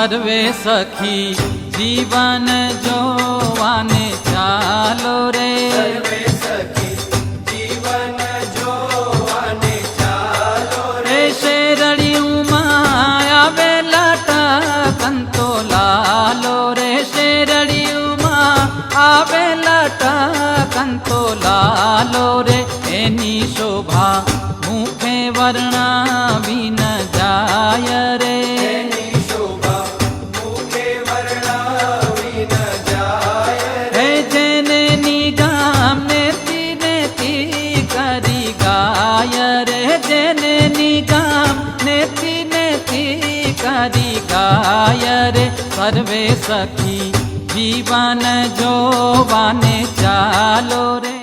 सर्वे सखी जीवन जोवाने चालो रे। सर्वे सखी जीवन जोवाने चालो रे। शेरड़ियों माया बेलटा कंतो लालो रे। शेरड़ियों माया बेलटा कंतो लालो रे। एनी शोभा मुखे वर्णावी न जाय रे। करी गाय रे। सर्वे सखी जीवन जोवाने चालो रे।